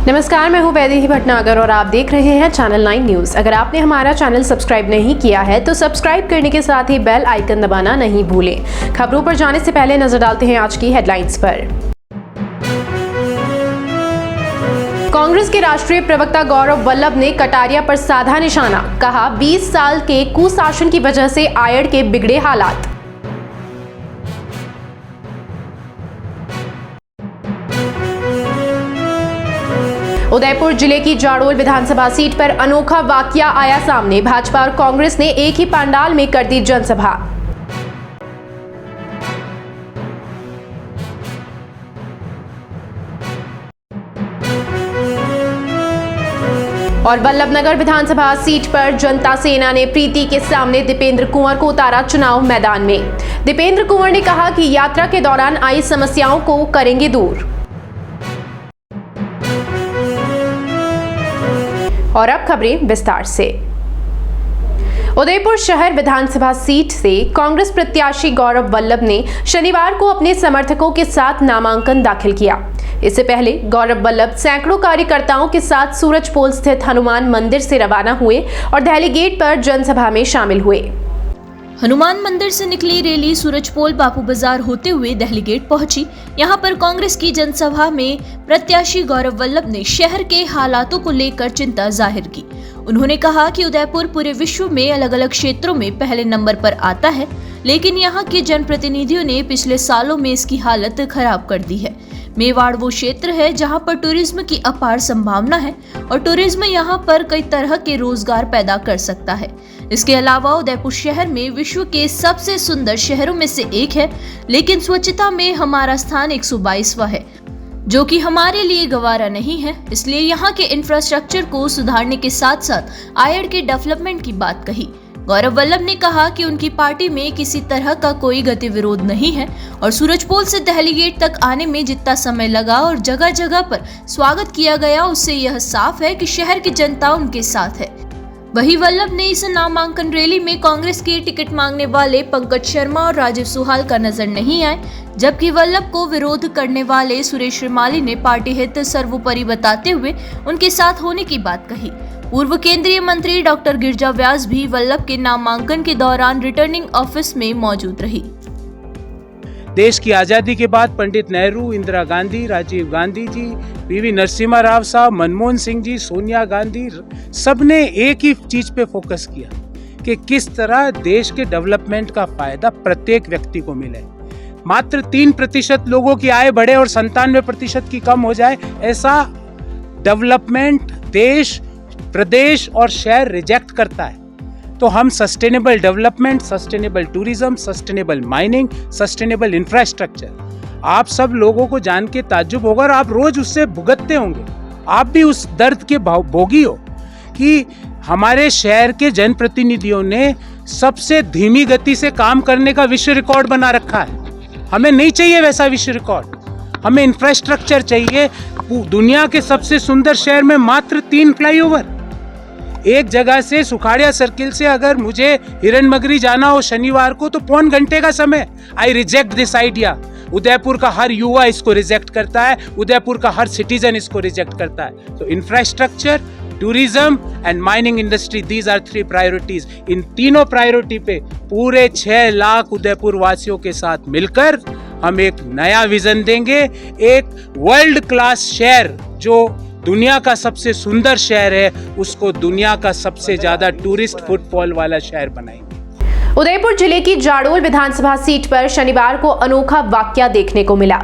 नमस्कार, मैं हूं वैदेही भटनागर और आप देख रहे हैं चैनल 9 न्यूज। अगर आपने हमारा चैनल सब्सक्राइब नहीं किया है तो सब्सक्राइब करने के साथ ही बेल आइकन दबाना नहीं भूलें। खबरों पर जाने से पहले नजर डालते हैं आज की हेडलाइंस पर। कांग्रेस के राष्ट्रीय प्रवक्ता गौरव वल्लभ ने कटारिया पर साधा निशाना, कहा 20 साल के कुशासन की वजह से आयड के बिगड़े हालात। उदयपुर जिले की जाडोल विधानसभा सीट पर अनोखा वाकया आया सामने। भाजपा और कांग्रेस ने एक ही पंडाल में कर दी जनसभा। और वल्लभनगर विधानसभा सीट पर जनता सेना ने प्रीति के सामने दीपेंद्र कुंवर को उतारा चुनाव मैदान में। दीपेंद्र कुंवर ने कहा कि यात्रा के दौरान आई समस्याओं को करेंगे दूर। और अब खबरें विस्तार से। उदयपुर शहर विधानसभा सीट से कांग्रेस प्रत्याशी गौरव वल्लभ ने शनिवार को अपने समर्थकों के साथ नामांकन दाखिल किया। इससे पहले गौरव वल्लभ सैकड़ों कार्यकर्ताओं के साथ सूरजपोल स्थित हनुमान मंदिर से रवाना हुए और दहली गेट पर जनसभा में शामिल हुए। हनुमान मंदिर से निकली रैली सूरजपोल बापू बाजार होते हुए दहली गेट पहुंची। यहां पर कांग्रेस की जनसभा में प्रत्याशी गौरव वल्लभ ने शहर के हालातों को लेकर चिंता जाहिर की। उन्होंने कहा कि उदयपुर पूरे विश्व में अलग अलग क्षेत्रों में पहले नंबर पर आता है, लेकिन यहां के जनप्रतिनिधियों ने पिछले सालों में इसकी हालत खराब कर दी है। मेवाड़ वो क्षेत्र है जहां पर टूरिज्म की अपार संभावना है और टूरिज्म यहां पर कई तरह के रोजगार पैदा कर सकता है। इसके अलावा उदयपुर शहर में विश्व के सबसे सुंदर शहरों में से एक है, लेकिन स्वच्छता में हमारा स्थान 122वां है, जो कि हमारे लिए गवारा नहीं है। इसलिए यहाँ के इंफ्रास्ट्रक्चर को सुधारने के साथ साथ आयड के डेवलपमेंट की बात कही। गौरव वल्लभ ने कहा कि उनकी पार्टी में किसी तरह का कोई गति विरोध नहीं है और सूरजपोल से दहली गेट तक आने में जितना समय लगा और जगह जगह पर स्वागत किया गया, उससे यह साफ है कि शहर की जनता उनके साथ है। वहीं वल्लभ ने इस नामांकन रैली में कांग्रेस के टिकट मांगने वाले पंकज शर्मा और राजीव सुहाल का नजर नहीं आए, जबकि वल्लभ को विरोध करने वाले सुरेश श्रीमाली ने पार्टी हित सर्वोपरि बताते हुए उनके साथ होने की बात कही। पूर्व केंद्रीय मंत्री डॉक्टर गिरिजा व्यास भी वल्लभ के नामांकन के दौरान रिटर्निंग ऑफिस में मौजूद रही। देश की आज़ादी के बाद पंडित नेहरू, इंदिरा गांधी, राजीव गांधी जी, पीवी नरसिम्हा राव साहब, मनमोहन सिंह जी, सोनिया गांधी, सबने एक ही चीज पे फोकस किया कि किस तरह देश के डेवलपमेंट का फायदा प्रत्येक व्यक्ति को मिले। मात्र 3% लोगों की आय बढ़े और 97% की कम हो जाए, ऐसा डेवलपमेंट देश, प्रदेश और शहर रिजेक्ट करता है। तो हम sustainable development, sustainable tourism, sustainable mining, sustainable infrastructure, आप सब लोगों को जान के ताज्जुब होगा और आप रोज उससे भुगतते होंगे। आप भी उस दर्द के भोगी हो कि हमारे शहर के जनप्रतिनिधियों ने सबसे धीमी गति से काम करने का विश्व रिकॉर्ड बना रखा है। हमें नहीं चाहिए वैसा विश्व रिकॉर्ड, हमें इंफ्रास्ट्रक्चर चाहिए। दुनिया के सबसे सुंदर शहर में मात्र 3 फ्लाईओवर। एक जगह से सुखाड़िया सर्किल से अगर मुझे हिरनमगरी जाना हो शनिवार को तो 1.25 घंटे का समय। I reject this idea. Udaipur का हर युवा इसको रिजेक्ट करता है, उदयपुर का हर सिटीजन इसको रिजेक्ट करता है। तो infrastructure, tourism and mining industry, these are 3 priorities. इन तीनों प्रायोरिटी पे पूरे 6 लाख उदयपुर वासियों के साथ मिलकर हम एक नया विजन देंगे, एक वर्ल्ड क्लास शहर जो दुनिया का सबसे सुंदर शहर है, उसको दुनिया का सबसे ज्यादा टूरिस्ट फुटफॉल वाला शहर बनाएंगे। उदयपुर जिले की जाडोल विधानसभा सीट पर शनिवार को अनोखा वाकया देखने को मिला।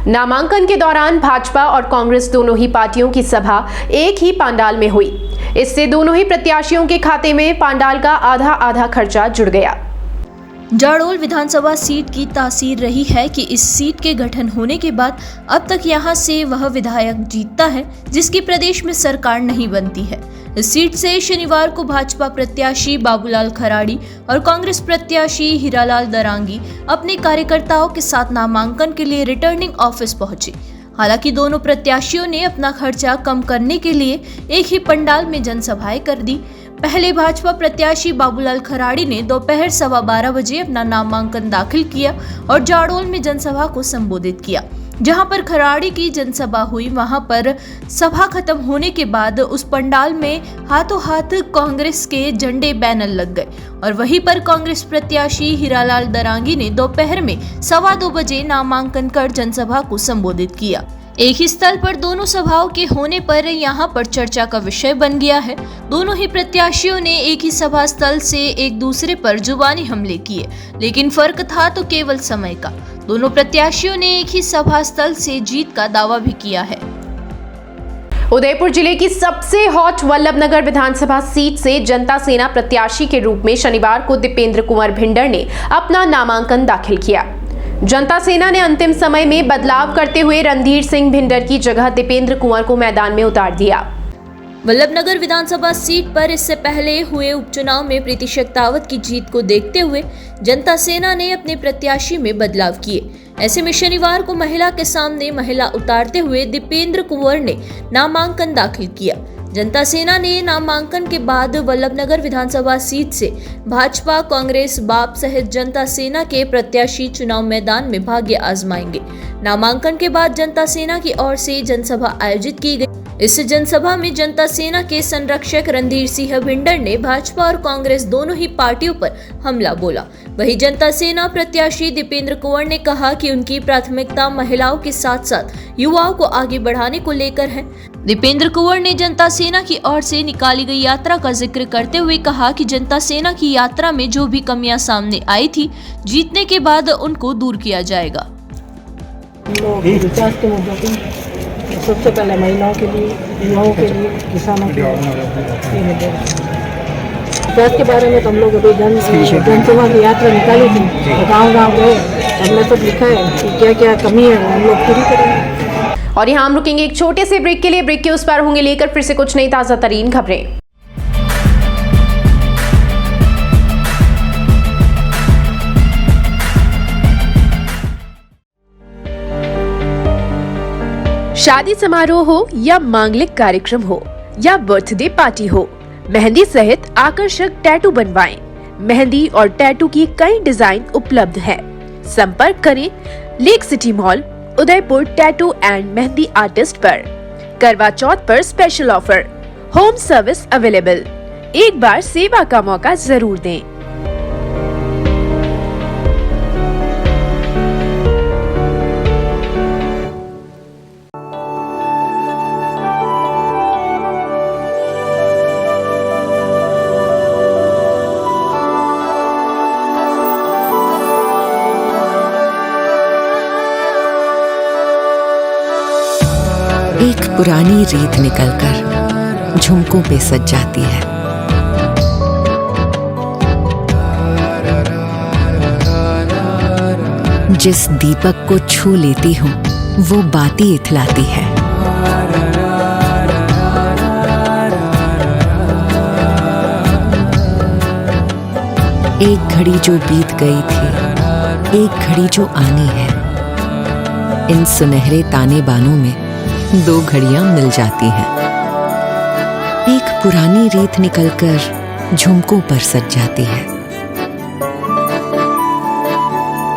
नामांकन के दौरान भाजपा और कांग्रेस दोनों ही पार्टियों की सभा एक ही पंडाल में हुई। इससे दोनों ही प्रत्याशियों के खाते में पंडाल का आधा आधा खर्चा जुड़ गया। जाडोल विधानसभा सीट की तासीर रही है कि इस सीट के गठन होने के बाद अब तक यहां से वह विधायक जीतता है जिसकी प्रदेश में सरकार नहीं बनती है। इस सीट से शनिवार को भाजपा प्रत्याशी बाबूलाल खराड़ी और कांग्रेस प्रत्याशी हीरालाल दरांगी अपने कार्यकर्ताओं के साथ नामांकन के लिए रिटर्निंग ऑफिस पहुंचे। हालांकि दोनों प्रत्याशियों ने अपना खर्चा कम करने के लिए एक ही पंडाल में जनसभाएं कर दी। पहले भाजपा प्रत्याशी बाबूलाल खराड़ी ने दोपहर 12:15 बजे अपना नामांकन दाखिल किया और जाडोल में जनसभा को संबोधित किया। जहां पर खराड़ी की जनसभा हुई। वहां पर सभा खत्म होने के बाद उस पंडाल में हाथों हाथ कांग्रेस के झंडे बैनर लग गए और वहीं पर कांग्रेस प्रत्याशी हीरालाल दरांगी ने दोपहर में 2:15 बजे नामांकन कर जनसभा को संबोधित किया। एक ही स्थल पर दोनों सभाओं के होने पर यहां पर चर्चा का विषय बन गया है। दोनों ही प्रत्याशियों ने एक ही सभा स्थल से एक दूसरे पर जुबानी हमले किए, लेकिन फर्क था तो केवल समय का। दोनों प्रत्याशियों ने एक ही सभा स्थल से जीत का दावा भी किया है। उदयपुर जिले की सबसे हॉट वल्लभनगर विधानसभा सीट से जनता सेना प्रत्याशी के रूप में शनिवार को दीपेंद्र कुंवर भिंडर ने अपना नामांकन दाखिल किया। जनता सेना ने अंतिम समय में बदलाव करते हुए रणधीर सिंह भिंडर की जगह दीपेंद्र कुंवर को मैदान में उतार दिया। वल्लभनगर विधानसभा सीट पर इससे पहले हुए उपचुनाव में प्रीति शेखावत की जीत को देखते हुए जनता सेना ने अपने प्रत्याशी में बदलाव किए। ऐसे में शनिवार को महिला के सामने महिला उतारते हुए दीपेंद्र कुंवर ने नामांकन दाखिल किया। जनता सेना ने नामांकन के बाद वल्लभनगर विधानसभा सीट से भाजपा, कांग्रेस, बाप सहित जनता सेना के प्रत्याशी चुनाव मैदान में भाग्य आजमाएंगे। नामांकन के बाद जनता सेना की ओर से जनसभा आयोजित की गई। इस जनसभा में जनता सेना के संरक्षक रणधीर सिंह भिंडर ने भाजपा और कांग्रेस दोनों ही पार्टियों पर हमला बोला। वहीं जनता सेना प्रत्याशी दीपेंद्र कुंवर ने कहा कि उनकी प्राथमिकता महिलाओं के साथ साथ युवाओं को आगे बढ़ाने को लेकर है। दीपेंद्र कुंवर ने जनता सेना की ओर से निकाली गई यात्रा का जिक्र करते हुए कहा कि जनता सेना की यात्रा में जो भी कमियां सामने आई थी, जीतने के बाद उनको दूर किया जाएगा। विकास के मुद्दों पे सबसे पहले महिलाओं के लिए, युवाओं के लिए, किसानों के लिए ये मुद्दे विकास के बारे में तो हम लोग अभी जनसभा की यात्रा निकाली थी, गाँव गए, हमने सब लिखा है कि क्या क्या कमी है वो हम लोग पूरी करेंगे। और यहाँ हम रुकेंगे एक छोटे से ब्रेक के लिए। ब्रेक के उस पार होंगे लेकर फिर से कुछ नई ताजा तरीन खबरें। शादी समारोह हो या मांगलिक कार्यक्रम हो या बर्थडे पार्टी हो, मेहंदी सहित आकर्षक टैटू बनवाएं। मेहंदी और टैटू की कई डिजाइन उपलब्ध है। संपर्क करें lake city mall, Udaipur tattoo and mehndi artist पर। करवा चौथ पर special offer, home service available. एक बार सेवा का मौका जरूर दें। एक पुरानी रीत निकलकर झुमकों पे सज जाती है। जिस दीपक को छू लेती हूँ वो बाती इथलाती है। एक घड़ी जो बीत गई थी, एक घड़ी जो आनी है। इन सुनहरे ताने बानों में दो घड़ियां मिल जाती हैं। एक पुरानी रीत निकलकर झुमकों पर सज जाती है।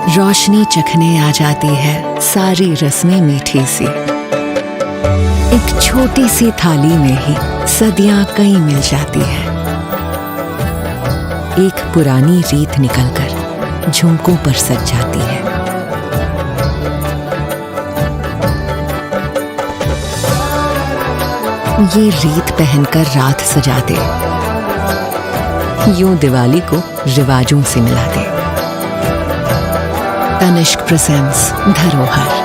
रोशनी चखने आ जाती है सारी रस्में मीठी सी। एक छोटी सी थाली में ही सदियां कई मिल जाती है। एक पुरानी रीत निकलकर झुमकों पर सज जाती है। ये रीत पहनकर रात सजा दे, यूं दिवाली को रिवाजों से मिला दे। तनिष्क प्रेजेंट्स धरोहर।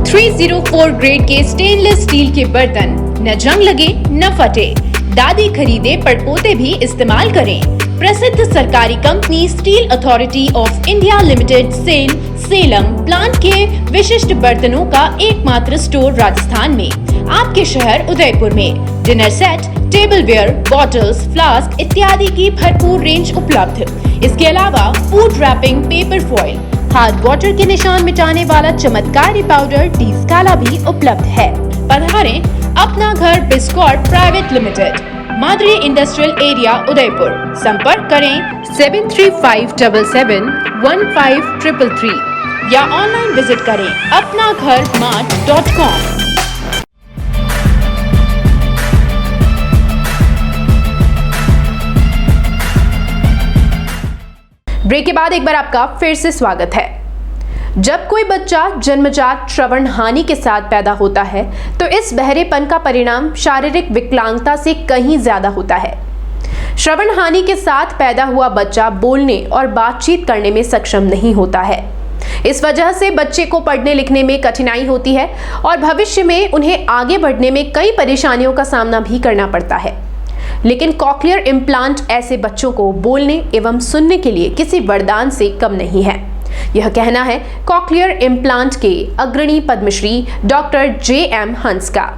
.304 ग्रेड के स्टेनलेस स्टील के बर्तन, न जंग लगे न फटे। दादी खरीदे पड़पोते भी इस्तेमाल करें। प्रसिद्ध सरकारी company steel authority of India limited Salem plant के विशिष्ट बर्तनों का एकमात्र स्टोर राजस्थान में, आपके शहर उदयपुर में। Dinner set, tableware, bottles, flask इत्यादि की भरपूर रेंज उपलब्ध। इसके अलावा food wrapping, paper foil, hard water के निशान मिटाने वाला चमत्कारी पाउडर डी स्काला भी उपलब्ध है। पधारें अपना घर Biscot private limited, Madri industrial area Udaipur. संपर्क करें 7357715333 या ऑनलाइन विजिट करें apnagharmart.com। ब्रेक के बाद एक बार आपका फिर से स्वागत है। जब कोई बच्चा जन्मजात श्रवण हानि के साथ पैदा होता है तो इस बहरेपन का परिणाम शारीरिक विकलांगता से कहीं ज्यादा होता है। श्रवण हानि के साथ पैदा हुआ बच्चा बोलने और बातचीत करने में सक्षम नहीं होता है। इस वजह से बच्चे को पढ़ने लिखने में कठिनाई होती है और भविष्य में उन्हें आगे बढ़ने में कई परेशानियों का सामना भी करना पड़ता है। लेकिन कॉक्लियर इम्प्लांट ऐसे बच्चों को बोलने एवं सुनने के लिए किसी वरदान से कम नहीं है। यह कहना है कॉक्लियर इम्प्लांट के अग्रणी पद्मश्री डॉक्टर JM हंस का।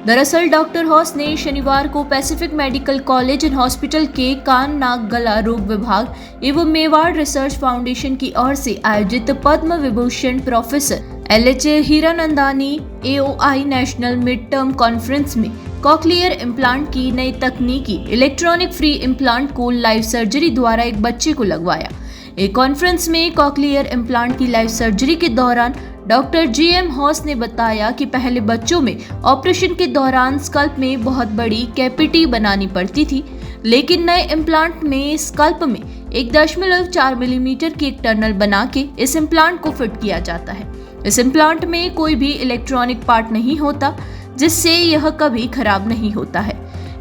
दरअसल डॉक्टर हॉस ने शनिवार को Pacific medical college and hospital के कान नाक गला रोग विभाग एवं मेवाड़ रिसर्च फाउंडेशन की ओर से आयोजित Padma Vibhushan professor LH Hiranandani AOI national mid term conference में कॉक्लियर इम्प्लांट की नई तकनीकी इलेक्ट्रॉनिक फ्री इम्प्लांट को लाइव सर्जरी द्वारा एक बच्चे को लगवाया। एक कॉन्फ्रेंस में कॉक्लियर इम्प्लांट की लाइव सर्जरी के दौरान डॉक्टर JM हॉस ने बताया कि पहले बच्चों में ऑपरेशन के दौरान स्कल्प में बहुत बड़ी कैपिटी बनानी पड़ती थी, लेकिन नए इम्प्लांट में स्कल्प में 1.4 मिलीमीटर की एक टनल बना के इस इम्प्लांट को फिट किया जाता है। इस इम्प्लांट में कोई भी इलेक्ट्रॉनिक पार्ट नहीं होता, जिससे यह कभी खराब नहीं होता है।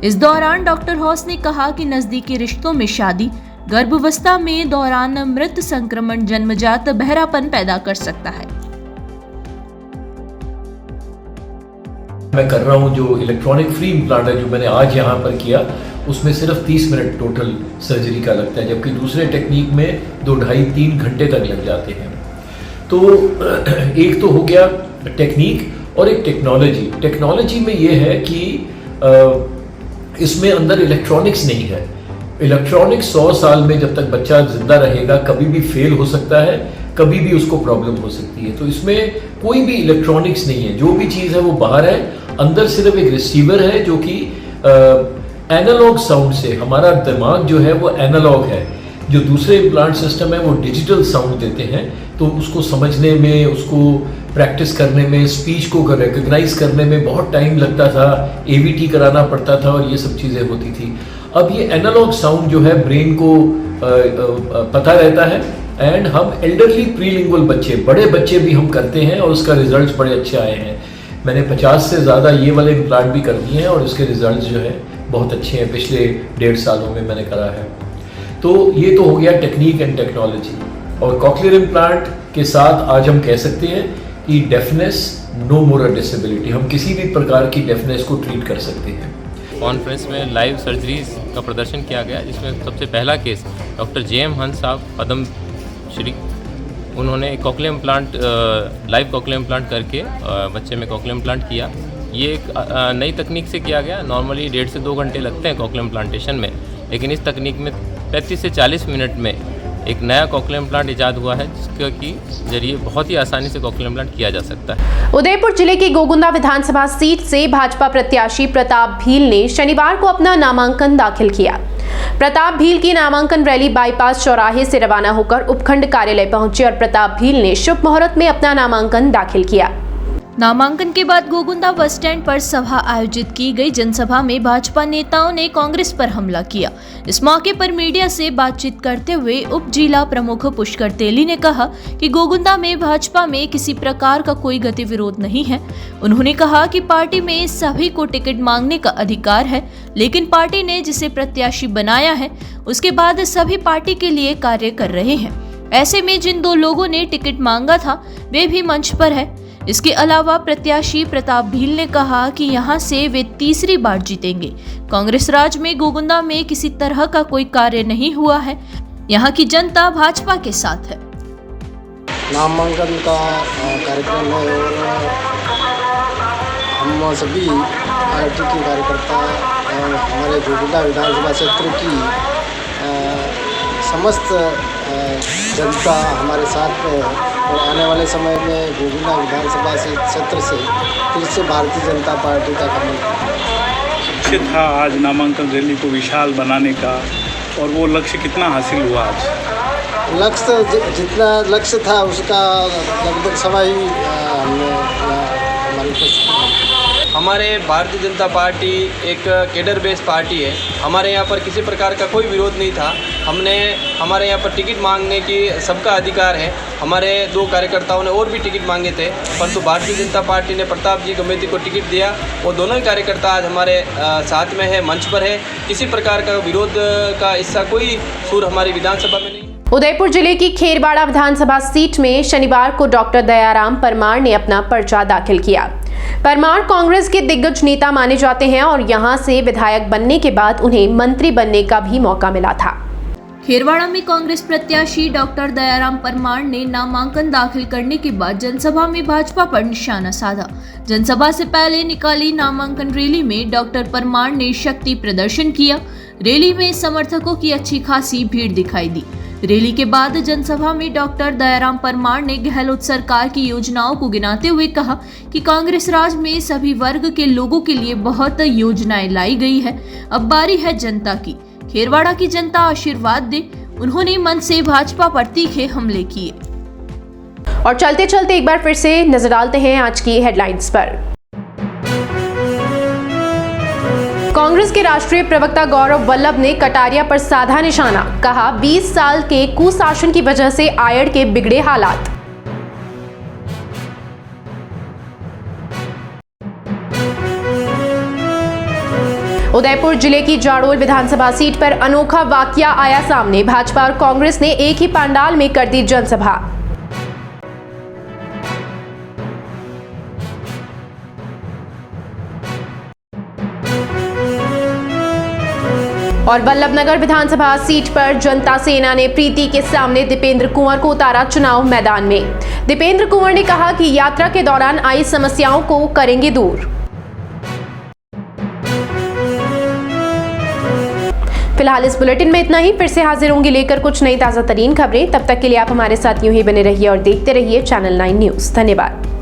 इस दौरान डॉक्टर हॉस ने कहा कि नजदीकी रिश्तों में शादी, गर्भावस्था में दौरान मृत संक्रमण जन्मजात बहरापन पैदा कर सकता है। मैं कर रहा हूँ जो इलेक्ट्रॉनिक फ्री इम्प्लांट है जो मैंने आज यहाँ पर किया, उसमें सिर्फ 30 मिनट टोटल सर्जरी का लगता है, जबकि दूसरे टेक्निक में 2-2.5-3 घंटे तक लग जाते हैं। तो एक तो हो गया टेक्निक और एक टेक्नोलॉजी। टेक्नोलॉजी में ये है कि इसमें अंदर इलेक्ट्रॉनिक्स नहीं है। इलेक्ट्रॉनिक्स 100 साल में जब तक बच्चा जिंदा रहेगा कभी भी फेल हो सकता है, कभी भी उसको प्रॉब्लम हो सकती है। तो इसमें कोई भी इलेक्ट्रॉनिक्स नहीं है, जो भी चीज़ है वो बाहर है, अंदर सिर्फ एक रिसीवर है जो कि एनालॉग साउंड से, हमारा दिमाग जो है वो एनालॉग है, जो दूसरे इम्प्लांट सिस्टम है वो डिजिटल साउंड देते हैं। तो उसको समझने में, उसको प्रैक्टिस करने में, स्पीच को रिकग्नाइज करने में बहुत टाइम लगता था, AVT कराना पड़ता था और ये सब चीज़ें होती थी। अब ये एनालॉग साउंड जो है ब्रेन को पता रहता है, एंड हम एल्डरली प्रीलिंगुअल बच्चे, बड़े बच्चे भी हम करते हैं और उसका रिजल्ट बड़े अच्छे आए हैं। मैंने 50 से ज़्यादा ये वाले इम्प्लांट भी कर दिए हैं और इसके रिजल्ट जो है बहुत अच्छे हैं, पिछले 1.5 सालों में मैंने करा है। तो ये तो हो गया टेक्निक एंड टेक्नोलॉजी। और कॉक्लियर इम्प्लांट के साथ आज हम कह सकते हैं कि deafness no more a disability, हम किसी भी प्रकार की डेफनेस को ट्रीट कर सकते हैं। कॉन्फ्रेंस में लाइव सर्जरीज का प्रदर्शन किया गया, जिसमें सबसे पहला केस डॉक्टर JM हंस साहब पद्म श्री, उन्होंने cochlear implant, live cochlear implant करके बच्चे में कॉक्लियर इम्प्लांट किया। ये एक नई तकनीक से किया गया। नॉर्मली 1.5 से 2 घंटे लगते हैं कॉक्लियर इम्प्लांटेशन में, लेकिन इस तकनीक में 35 से 40 मिनट में एक नया कॉक्लियर इम्प्लांट इजाद हुआ है, जिसके जरिए बहुत ही आसानी से कॉक्लियर इम्प्लांट किया जा सकता है। उदयपुर जिले की गोगुंदा विधानसभा सीट से भाजपा प्रत्याशी प्रताप भील ने शनिवार को अपना नामांकन दाखिल किया। प्रताप भील की नामांकन रैली बाईपास चौराहे से रवाना होकर उपखंड कार्यालय पहुंची और प्रताप भील ने शुभ मुहूर्त में अपना नामांकन दाखिल किया। नामांकन के बाद गोगुंदा बस स्टैंड पर सभा आयोजित की गई। जनसभा में भाजपा नेताओं ने कांग्रेस पर हमला किया। इस मौके पर मीडिया से बातचीत करते हुए उप जिला प्रमुख पुष्कर तेली ने कहा कि गोगुंदा में भाजपा में किसी प्रकार का कोई गतिविरोध नहीं है। उन्होंने कहा कि पार्टी में सभी को टिकट मांगने का अधिकार है, लेकिन पार्टी ने जिसे प्रत्याशी बनाया है उसके बाद सभी पार्टी के लिए कार्य कर रहे हैं। ऐसे में जिन 2 लोगों ने टिकट मांगा था वे भी मंच पर है। इसके अलावा प्रत्याशी प्रताप भील ने कहा कि यहां से वे तीसरी बार जीतेंगे। कांग्रेस राज में गोगुंदा में किसी तरह का कोई कार्य नहीं हुआ है। यहां की जनता भाजपा के साथ है। नामांकन का कार्यक्रम है और हम सभी पार्टी के कार्यकर्ता हमारे गोगुंदा विधानसभा क्षेत्र की समस्त जनता हमारे साथ में है और आने वाले समय में गोविंदा विधानसभा से क्षेत्र से फिर से भारतीय जनता पार्टी का गठन लक्ष्य था आज नामांकन रैली को विशाल बनाने का, और वो लक्ष्य कितना हासिल हुआ आज? लक्ष्य जितना लक्ष्य था उसका लगभग समय ही हमने हमारे भारतीय जनता पार्टी एक कैडर बेस्ड पार्टी है। हमारे यहाँ पर किसी प्रकार का कोई विरोध नहीं था। हमारे यहाँ पर टिकट मांगने की सबका अधिकार है। हमारे 2 कार्यकर्ताओं ने और भी टिकट मांगे थे, परंतु भारतीय जनता पार्टी ने प्रताप जी गमेती को टिकट दिया। वो दोनों ही कार्यकर्ता आज हमारे साथ में है, मंच पर है। किसी प्रकार का विरोध का इसका कोई सुर हमारी विधानसभा में नहीं। उदयपुर जिले की खेरवाड़ा विधानसभा सीट में शनिवार को डॉक्टर दयाराम परमार ने अपना पर्चा दाखिल किया। परमार कांग्रेस के दिग्गज नेता माने जाते हैं और यहां से विधायक बनने के बाद उन्हें मंत्री बनने का भी मौका मिला था। खेरवाड़ा में कांग्रेस प्रत्याशी डॉक्टर दयाराम परमार ने नामांकन दाखिल करने के बाद जनसभा में भाजपा पर निशाना साधा। जनसभा से पहले निकाली नामांकन रैली में डॉक्टर परमार ने शक्ति प्रदर्शन किया। रैली में समर्थकों की अच्छी खासी भीड़ दिखाई दी। रैली के बाद जनसभा में डॉक्टर दयाराम परमार ने गहलोत सरकार की योजनाओं को गिनाते हुए कहा कि कांग्रेस राज में सभी वर्ग के लोगों के लिए बहुत योजनाएं लाई गई है। अब बारी है जनता की। खेरवाड़ा की जनता आशीर्वाद दे। उन्होंने मन से भाजपा पर तीखे हमले किए। और चलते चलते एक बार फिर से नजर डालते हैं आज की हेडलाइंस पर। कांग्रेस के राष्ट्रीय प्रवक्ता गौरव वल्लभ ने कटारिया पर साधा निशाना, कहा 20 साल के कुशासन की वजह से आयड़ के बिगड़े हालात। उदयपुर जिले की जाडोल विधानसभा सीट पर अनोखा वाकया आया सामने। भाजपा और कांग्रेस ने एक ही पंडाल में कर दी जनसभा। और वल्लभनगर विधानसभा सीट पर जनता सेना ने प्रीति के सामने दीपेंद्र कुंवर को उतारा चुनाव मैदान में। दीपेंद्र कुंवर ने कहा कि यात्रा के दौरान आई समस्याओं को करेंगे दूर। फिलहाल इस बुलेटिन में इतना ही। फिर से हाजिर होंगी लेकर कुछ नई ताजा तरीन खबरें। तब तक के लिए आप हमारे साथ यूं ही बने रहिए और देखते रहिए चैनल 9 न्यूज़। धन्यवाद।